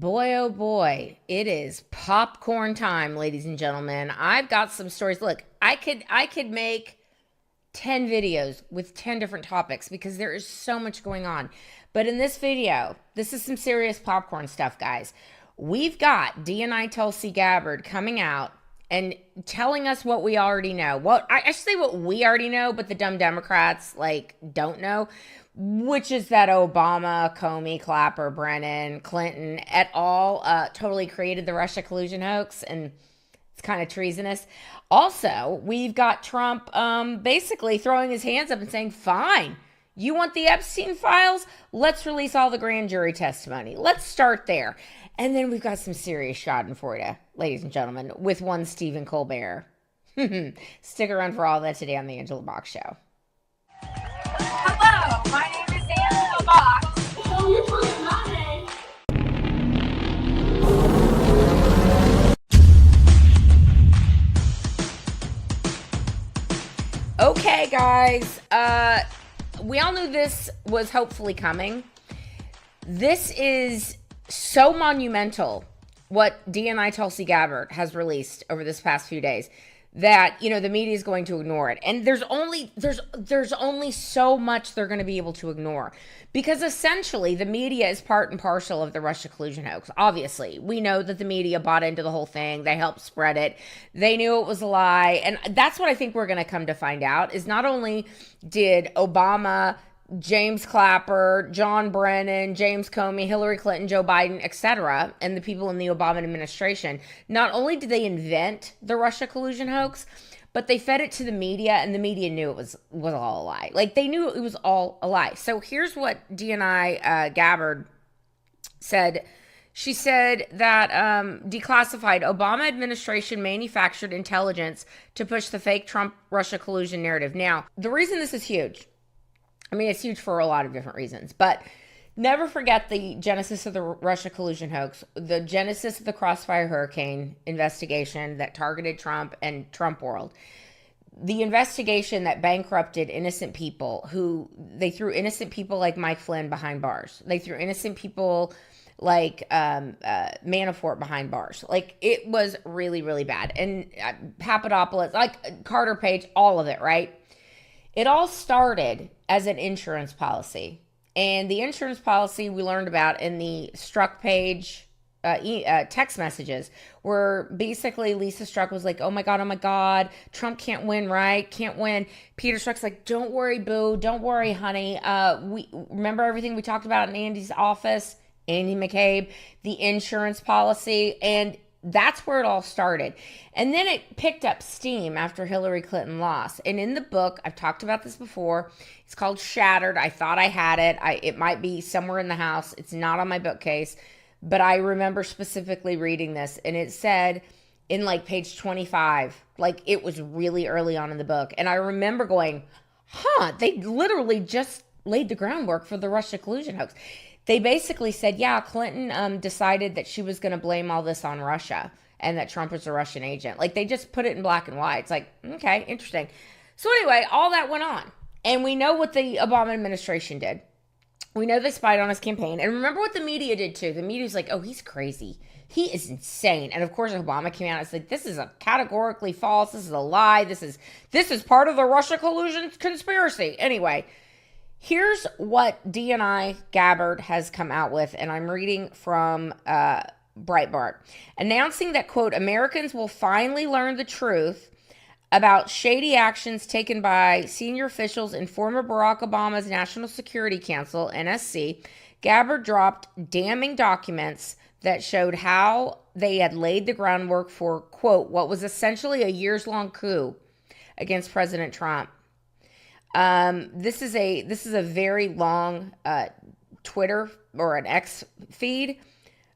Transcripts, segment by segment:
boy, oh boy, it is popcorn time, ladies and gentlemen. I've got some stories. Look, I could make 10 videos with 10 different topics because there is so much going on. But in this video, this is some serious popcorn stuff, guys. We've got DNI Tulsi Gabbard coming out and telling us what we already know. Well, I should say what we already know, but the dumb Democrats, don't know, which is that Obama, Comey, Clapper, Brennan, Clinton, et al. Totally created the Russia Collusion Hoax, and it's kind of treasonous. Also, we've got Trump basically throwing his hands up and saying, fine, you want the Epstein files? Let's release all the grand jury testimony. Let's start there. And then we've got some serious shotting for you, ladies and gentlemen, with one Stephen Colbert. Stick around for all that today on the Angela Box Show. Hello, my name is Angela Box. So you're talking about it. Okay, guys. We all knew this was hopefully coming. This is so monumental, what DNI Tulsi Gabbard has released over this past few days, that, the media is going to ignore it. And there's only so much they're going to be able to ignore, because essentially the media is part and parcel of the Russia collusion hoax. Obviously, we know that the media bought into the whole thing. They helped spread it. They knew it was a lie. And that's what I think we're going to come to find out, is not only did Obama, James Clapper, John Brennan, James Comey, Hillary Clinton, Joe Biden, etc., and the people in the Obama administration, not only did they invent the Russia collusion hoax, but they fed it to the media, and the media knew it was all a lie. They knew it was all a lie. So here's what DNI Gabbard said. She said that declassified Obama administration manufactured intelligence to push the fake Trump Russia collusion narrative. Now, the reason this is huge, it's huge for a lot of different reasons, but never forget the genesis of the Russia collusion hoax, the genesis of the Crossfire Hurricane investigation that targeted Trump and Trump world, the investigation that bankrupted innocent people, who they threw innocent people like Mike Flynn behind bars. They threw innocent people like Manafort behind bars. It was really, really bad. And Papadopoulos, Carter Page, all of it, right? It all started as an insurance policy. And the insurance policy we learned about in the Strzok page text messages, where basically Lisa Strzok was like, oh my God, Trump can't win, right? Can't win. Peter Strzok's like, don't worry, boo. Don't worry, honey. We remember everything we talked about in Andy's office, Andy McCabe, the insurance policy, and that's where it all started. And then it picked up steam after Hillary Clinton lost. And in the book, I've talked about this before, it's called Shattered. I thought I had it. It might be somewhere in the house. It's not on my bookcase. But I remember specifically reading this. And it said in page 25, it was really early on in the book. And I remember going, they literally just laid the groundwork for the Russia collusion hoax. They basically said, yeah, Clinton decided that she was going to blame all this on Russia and that Trump was a Russian agent. They just put it in black and white. It's okay, interesting. So anyway, all that went on. And we know what the Obama administration did. We know they spied on his campaign. And remember what the media did too. The media's like, oh, he's crazy. He is insane. And of course, Obama came out and said, this is a categorically false. This is a lie. This is part of the Russia collusion conspiracy. Anyway, here's what DNI Gabbard has come out with, and I'm reading from Breitbart, announcing that, quote, Americans will finally learn the truth about shady actions taken by senior officials in former Barack Obama's National Security Council, NSC. Gabbard dropped damning documents that showed how they had laid the groundwork for, quote, what was essentially a years-long coup against President Trump. This is a very long Twitter or an X feed,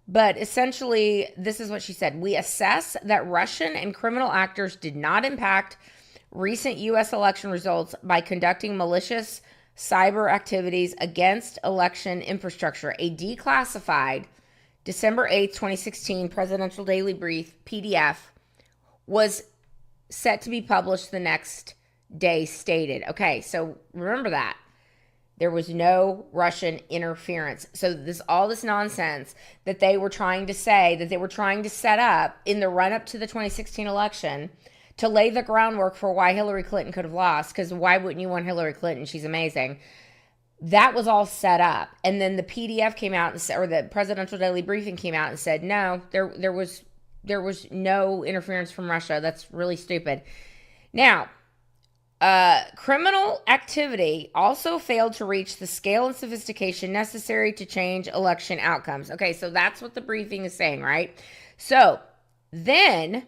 but essentially this is what she said. We assess that Russian and criminal actors did not impact recent U.S. election results by conducting malicious cyber activities against election infrastructure. A declassified December 8th, 2016 Presidential Daily Brief PDF was set to be published the next day stated. Okay, so remember that. There was no Russian interference. So all this nonsense that they were trying to say, that they were trying to set up in the run-up to the 2016 election to lay the groundwork for why Hillary Clinton could have lost, because why wouldn't you want Hillary Clinton? She's amazing. That was all set up. And then the PDF came out, or the Presidential Daily Briefing came out and said, no, there was no interference from Russia. That's really stupid. Now, criminal activity also failed to reach the scale and sophistication necessary to change election outcomes. Okay, so that's what the briefing is saying, right? So then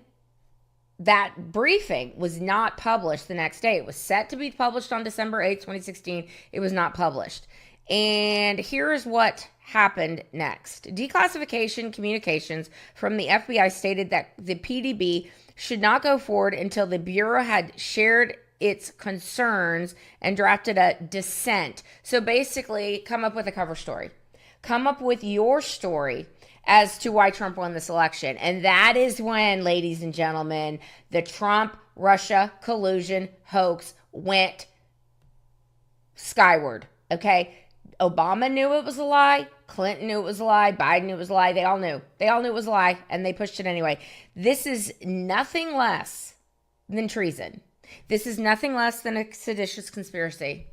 that briefing was not published the next day. It was set to be published on December 8th, 2016. It was not published. And here's what happened next. Declassification communications from the FBI stated that the PDB should not go forward until the Bureau had shared its concerns and drafted a dissent. So basically, come up with a cover story. Come up with your story as to why Trump won this election. And that is when, ladies and gentlemen, the Trump-Russia collusion hoax went skyward, okay? Obama knew it was a lie. Clinton knew it was a lie. Biden knew it was a lie. They all knew. They all knew it was a lie, and they pushed it anyway. This is nothing less than treason. This is nothing less than a seditious conspiracy.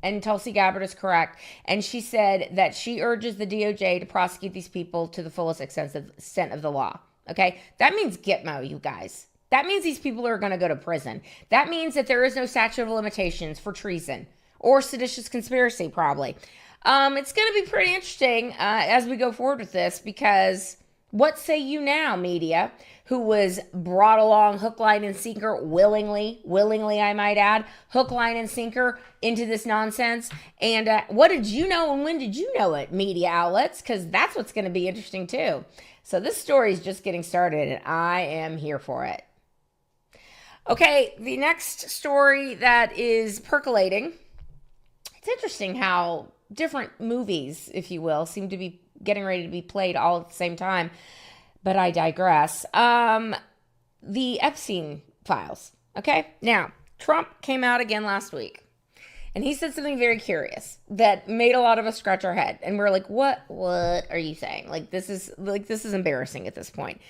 And Tulsi Gabbard is correct. And she said that she urges the DOJ to prosecute these people to the fullest extent of the law. Okay? That means Gitmo, you guys. That means these people are going to go to prison. That means that there is no statute of limitations for treason or seditious conspiracy, probably. It's going to be pretty interesting as we go forward with this, because what say you now, media, who was brought along hook, line, and sinker willingly, I might add, hook, line, and sinker into this nonsense? And what did you know and when did you know it, media outlets? Because that's what's going to be interesting too. So this story is just getting started, and I am here for it. Okay, the next story that is percolating. It's interesting how different movies, if you will, seem to be getting ready to be played all at the same time. But I digress. The Epstein files. Okay. Now, Trump came out again last week, and he said something very curious that made a lot of us scratch our head. And we're like, what are you saying? This is embarrassing at this point.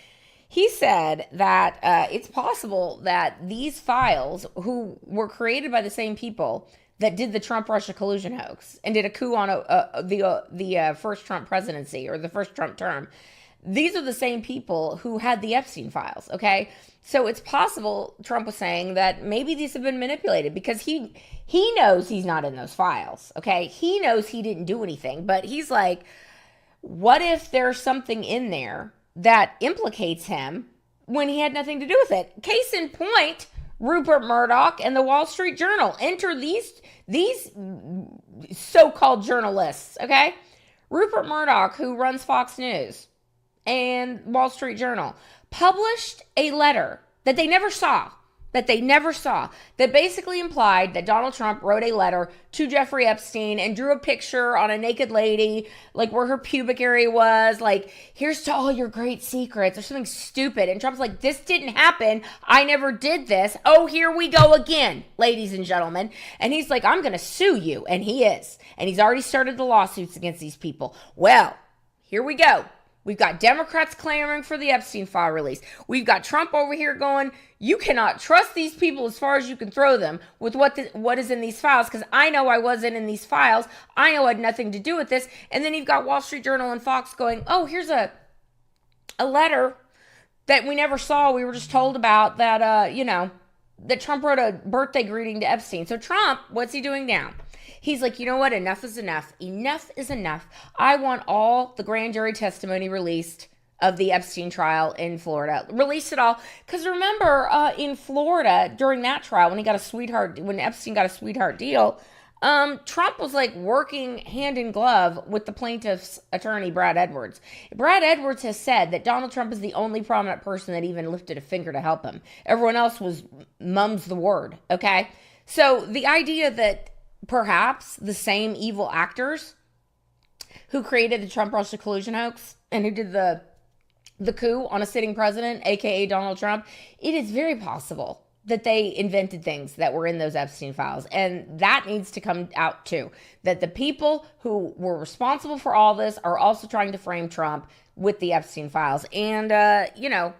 He said that it's possible that these files, who were created by the same people that did the Trump-Russia collusion hoax and did a coup on the first Trump presidency, or the first Trump term, these are the same people who had the Epstein files, okay? So it's possible, Trump was saying, that maybe these have been manipulated, because he knows he's not in those files, okay? He knows he didn't do anything, but he's like, what if there's something in there that implicates him when he had nothing to do with it? Case in point, Rupert Murdoch and the Wall Street Journal. Enter these so-called journalists, okay? Rupert Murdoch, who runs Fox News and Wall Street Journal, published a letter that they never saw, that basically implied that Donald Trump wrote a letter to Jeffrey Epstein and drew a picture on a naked lady, like where her pubic area was, like, here's to all your great secrets, or something stupid. And Trump's like, this didn't happen. I never did this. Oh, here we go again, ladies and gentlemen. And he's like, I'm going to sue you. And he is. And he's already started the lawsuits against these people. Well, here we go. We've got Democrats clamoring for the Epstein file release. We've got Trump over here going, you cannot trust these people as far as you can throw them with what is in these files, because I know I wasn't in these files. I know I had nothing to do with this. And then you've got Wall Street Journal and Fox going, oh, here's a letter that we never saw. We were just told about that, that Trump wrote a birthday greeting to Epstein. So Trump, what's he doing now? He's like, you know what? Enough is enough. Enough is enough. I want all the grand jury testimony released of the Epstein trial in Florida. Release it all. Because remember, in Florida, during that trial, when Epstein got a sweetheart deal, Trump was like working hand in glove with the plaintiff's attorney, Brad Edwards. Brad Edwards has said that Donald Trump is the only prominent person that even lifted a finger to help him. Everyone else was mum's the word, okay? So the idea that perhaps the same evil actors who created the Trump-Russia collusion hoax and who did the coup on a sitting president, aka Donald Trump, it is very possible that they invented things that were in those Epstein files. And that needs to come out too. That the people who were responsible for all this are also trying to frame Trump with the Epstein files. And, you know,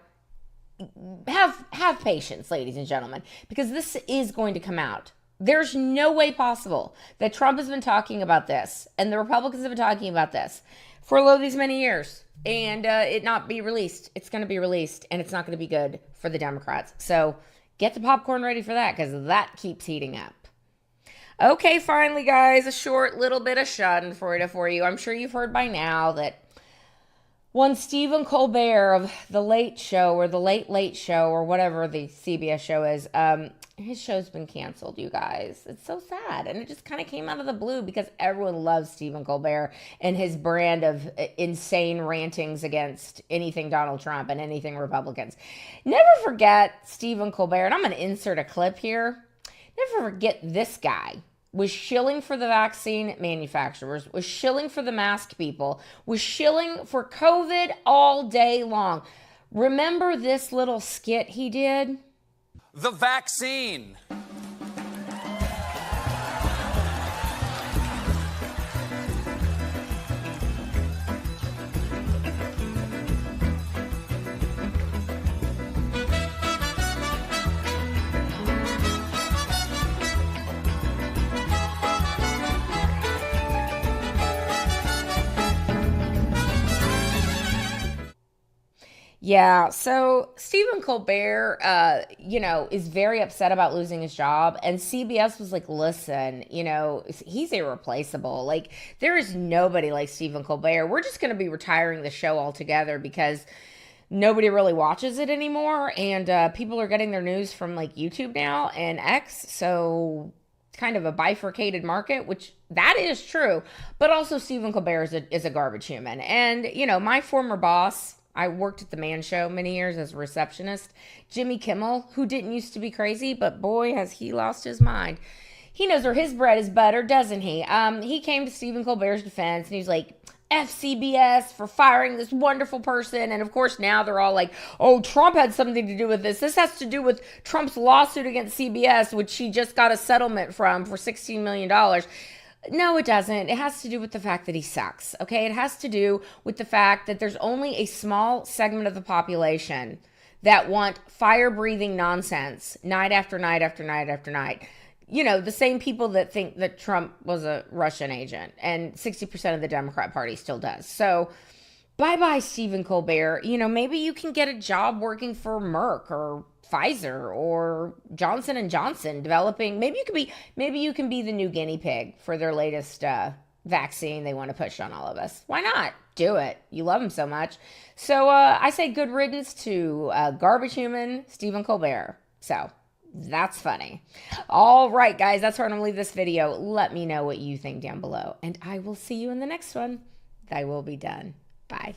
have patience, ladies and gentlemen, because this is going to come out. There's no way possible that Trump has been talking about this and the Republicans have been talking about this for these many years and it not be released. It's going to be released and it's not going to be good for the Democrats. So get the popcorn ready for that because that keeps heating up. Okay, finally, guys, a short little bit of shun for you. I'm sure you've heard by now that one Stephen Colbert of The Late Show or The Late Late Show or whatever the CBS show is, his show's been canceled, you guys. It's so sad. And it just kind of came out of the blue because everyone loves Stephen Colbert and his brand of insane rantings against anything Donald Trump and anything Republicans. Never forget Stephen Colbert, and I'm going to insert a clip here. Never forget this guy was shilling for the vaccine manufacturers, was shilling for the mask people, was shilling for COVID all day long. Remember this little skit he did? The vaccine. Yeah, so Stephen Colbert, you know, is very upset about losing his job. And CBS was like, listen, you know, he's irreplaceable. Like, there is nobody like Stephen Colbert. We're just going to be retiring the show altogether because nobody really watches it anymore. And people are getting their news from like YouTube now and X. So kind of a bifurcated market, which that is true. But also Stephen Colbert is a garbage human. And, you know, my former boss, I worked at the Man Show many years as a receptionist. Jimmy Kimmel, who didn't used to be crazy, but boy, has he lost his mind. He knows where his bread is buttered, doesn't he? He came to Stephen Colbert's defense, and he's like, FCBS for firing this wonderful person. And of course, now they're all like, oh, Trump had something to do with this. This has to do with Trump's lawsuit against CBS, which he just got a settlement from for $16 million. No, it doesn't. It has to do with the fact that he sucks, okay? It has to do with the fact that there's only a small segment of the population that want fire-breathing nonsense night after night after night after night. You know, the same people that think that Trump was a Russian agent, and 60% of the Democrat Party still does. So, bye-bye, Stephen Colbert. You know, maybe you can get a job working for Merck or Pfizer or Johnson & Johnson developing. Maybe you can be the new guinea pig for their latest vaccine they want to push on all of us. Why not? Do it. You love him so much. So I say good riddance to garbage human Stephen Colbert. So that's funny. All right, guys, that's where I'm going to leave this video. Let me know what you think down below, and I will see you in the next one. I will be done. Bye.